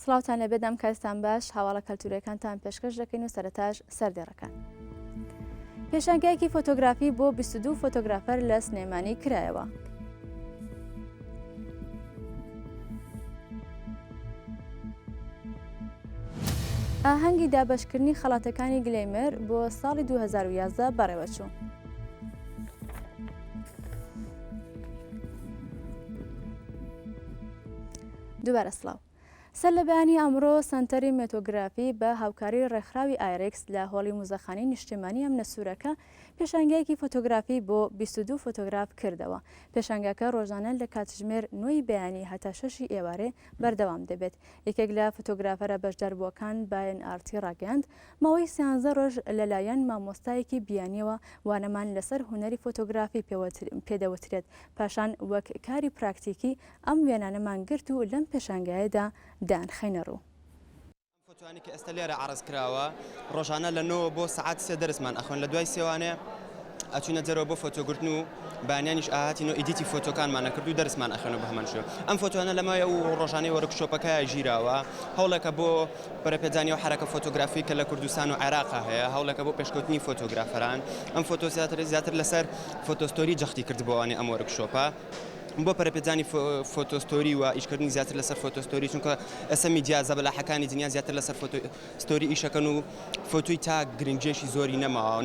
سڵاوتان لەبێ دەم کەستان باش هەواڵە کەلتوریەکانتان پێشکەش دەکەین و سەرەتاش سەردێڕەکان. پێشانگایەکی فۆتۆگرافی بۆ 22 فۆتۆگرافەر لە سنەیمانی کرایەوە. ئاهەنگی دابەشکردنی خەڵاتەکانی گلەیمەر بۆ ساڵی 2011 بەڕێوەچوو. دووبارە سڵاو. سەر لە بەیانی ئەمڕۆ سەنتەری مێتۆگرافی بە هاوکاری ڕێکخراوی ئایرێکس لە هۆڵی موزەخانی نیشتیمانی ئەم نەسوورەکە پێشانگایەکی فۆتۆگرافی بۆ 22 فۆتۆگراف کردەوە. پێشانگاکە ڕۆژانە لە کاتژمێر 9 بەیانی هەتا 6 ئێوارێ بەردەوام دەبێت. یەکێک لە فۆتۆگرافەرە بەشداربووەکان باین ئارتی ڕاگەاند ماوەی 13 ڕۆژ لەلایەن مامۆستایەکی بیانیەوە وانەمان لەسەر هونەری فۆتۆگرافی پێدەوترێت. پاشان وەک کاری پراکتیکی ئەم وێنانەمان گرت و لەم پێشانگایەدا دانخەینە ڕوو. فۆتوانی کە ئێستا لێرە عرض کراوە ڕۆژانە لە 9 بۆ سەعات 3 دەرسمان ئەخۆن لە دوای سێوانێ ئەچوونە جەرەوە بۆ فۆتۆگرتن و بەیانیانیش ئاهاتین و ئیدیتی فۆتۆکانمانە کرد و دەرسمان ئەخێنەوە بە هەمان شێوە. ئەم فۆتوانە لەمایە و ڕۆژانەی وەرکشۆپەکەی ژیراوە هەوڵێکە بۆ بەرەپێدانی و حرەکە فۆتۆگرافی کە لە کوردستان و عێراقا هەیە هەوڵێکە بۆ پێشکەوتنی فۆتۆگرافەران. ئەم فۆتۆ زیاتر لەسەر فۆتۆستۆری جەختی کرد بۆ ئەوانەی ئەم وەرکشۆپە بۆ پەرەپێدانی فۆتۆستۆری و ئیشکردنی زیاتر لەسەر فۆتۆستۆری چونکە ئەسە میدیا زەبەلاحەکانی دنیا زیاتر لەسەر فۆتۆستۆری ئیشەکەن و فۆتۆی تا گرنگجێشی زۆری نەماوە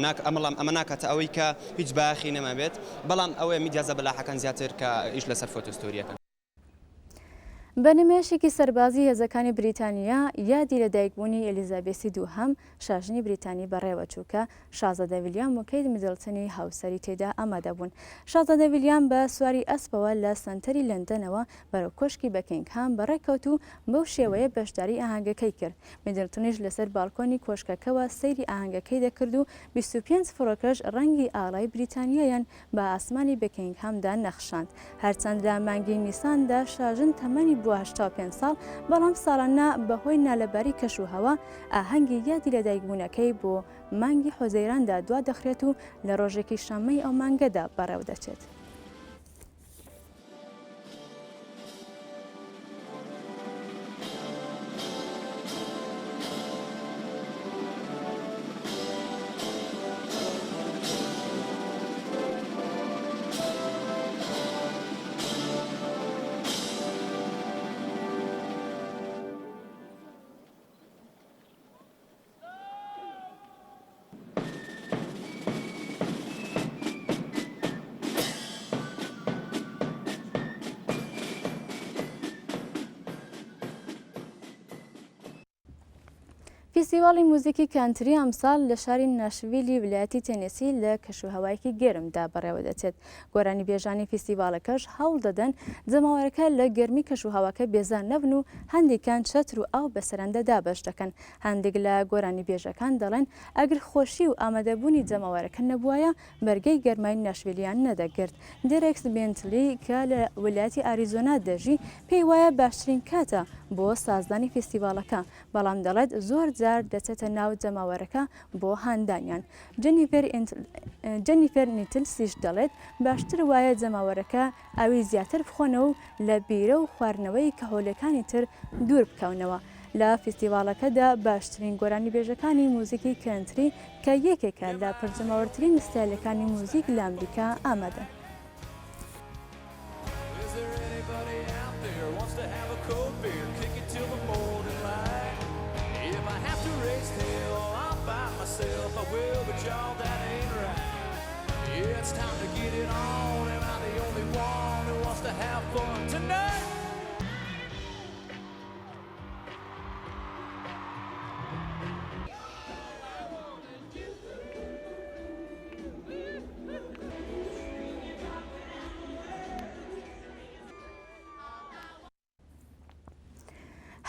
ئەمە ناکاتە ئەوەی کە هیچ باخی نەمابێت بەڵام ئەوەیە میدیا زەبەلاحەکان زیاتر کە ئیش لەسەر فۆتۆستۆریەکەن. بە نمایشێکی سەربازی هێزەکانی بریتانیا یادی لەدایکبوونی ئەلیزابێسی دووهەم شاژنی بریتانی بەڕێوەچوو کە شازادە ویلیام و کەیت میدڵتنی هاوسەری تێدا ئامادە بوون. شازادە ویلیام بە سواری ئەسپەوە لە سەنتەری لەندەنەوە بەرەو کۆشکی بەکینگهام بەڕێکەوت و بەو شێوەیە بەشداری ئاهەنگەکەی کرد. میدڵتنیش لەسەر باڵکۆنی کۆشکەکەوە سەیری ئاهەنگەکەی دەکرد و 25 فڕۆکەش ڕەنگی ئاڵای بریتانیایان بە ئاسمانی بەکینگهامدا نەخشاند. هەرچەند لە مانگی نیساندا شاژن تەمەنی بووە 85 ساڵ بەڵام ساڵانە بەهۆی نالەباری کەشوهەوا ئاهەنگی یادی لەدایکبوونەکەی بۆ مانگی حوزەیراندا دوا دەخرێت و لە ڕۆژێکی شەمەی ئەو مانگەدا بەڕێو دەچێت. فیستیواڵی موزیکی کانتری ئەمساڵ لە شاری ناشڤیلی ویلایەتی تێنێسی لە کەشوهەوایەکی گەرمدا بەڕێوە دەچێت. گۆرانی بێژانی فیستیواڵەکەش هەوڵ دەدەن جەماوەرەکە لە گەرمی کەشوهەواکە بێزار نەبن و هەندێکان چەتر و ئاو بەسەرەندە دابەش دەکەن. هەندێک لە گۆرانی بێژەکان دەڵێن ئەگەر خۆشی و ئامادەبوونی جەماوەرەکە نەبووایە بەرگەی گەرمای ناشڤیلیان نەدەگرت. دێرێکس بێنتلی کە لە ویلایەتی ئاریزۆنا دەژی پێی وایە باشترین کاتە بۆ سازدانی فیستیواڵەکە بەڵام دەڵێت زۆر جار دەچێتە ناو جەماوەرەکە بۆ هاندانیان. جەنیفەر نیتلسیش دەڵێت باشتر وایە جەماوەرەکە ئاوی زیاتر بخۆنەوە و لە بیرە و خواردنەوەی کەهۆلەکانی تر دوور بکەونەوە. لە فیستیواڵەکەدا باشترین گۆرانی بێژەکانی موزیکی کەنتری کە یەکێکە لە پرجەماوەترین ستایلەکانی موزیک لە ئەمریکا ئامادە. It's time to get it on, and I'm the only one who wants to have fun tonight.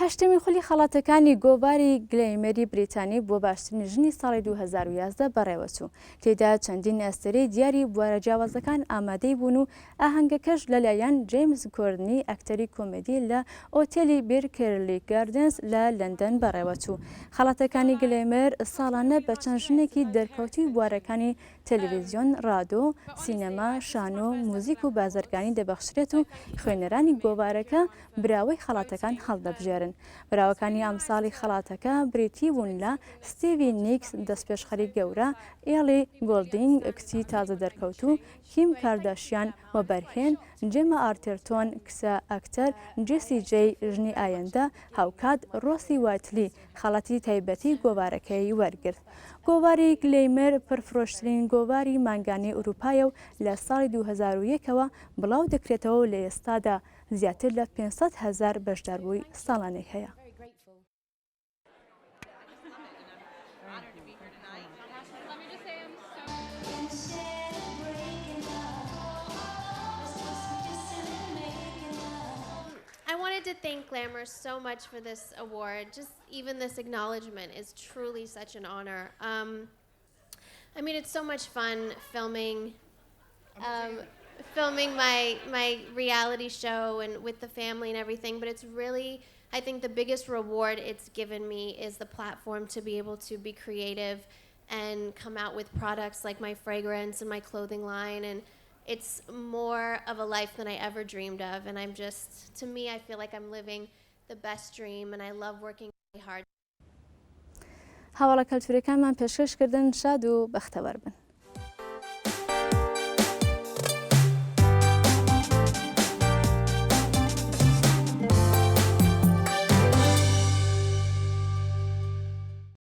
هەشتمین خولی خەڵاتەکانی گۆڤاری گلەیمەری بریتانی بۆ باشترین ژنی ساڵی 2011 بەڕێوەچوو. تێدا چەندین ئەستێرەی دیاری بوارە جیاوازەکان ئامادەی بوون و ئاهەنگەکەش لەلایەن جێمز کۆردنی ئەکتەری کۆمێدی لە ئۆتێلی بیرکێرلی گاردنز لە لەندەن بەڕێوەچوو. خەڵاتەکانی گلەیمەر ساڵانە بە چەند ژنێکی دەرکەوتی بوارەکانی تەلەڤیزیۆن، ڕادۆ، سینەما، شانۆ، موزیک و بازرگانی دەبەخشرێت و خوێنەرانی گۆڤارەکە براوەی خەڵاتەکان هەڵدەبژێرن. براوەکانی ئەمساڵی خەڵاتەکە بریتی بوون لە ستیڤی نیکس دەستپێشخەری گەورە، ئێڵی گۆڵدینگ کچی تازە دەرکەوتوو، کیم کارداشیان و بەرهێن، جێمە ئارتێرتۆن کسە ئەکتەر، جێسی جێی ژنی ئایندە، هاوکات ڕۆسی وایتلی خەڵەتی تایبەتی گۆڤارەکەی وەرگرت. گۆڤاری گلەیمەر پرفرۆشترین گۆڤاری مانگانەی ئوروپایە و لە ساڵی 2001ەوە بڵاو دەکرێتەوە و لە ئێستادا زیاتر لە 500,000 بەشداربووی ساڵانەی هەیە. I wanted to thank Glamour so much for this award. Just even this acknowledgement is truly such an honor. I mean, it's so much fun filming my reality show and with the family and everything, but it's really, I think the biggest reward it's given me is the platform to be able to be creative and come out with products like my fragrance and my clothing line, and it's more of a life than I ever dreamed of, and I'm just, to me, I feel like I'm living the best dream, and I love working really hard. هەواڵە کەلتوریەکانمان پێشکەشکردن، شاد و بەختەوەر بن.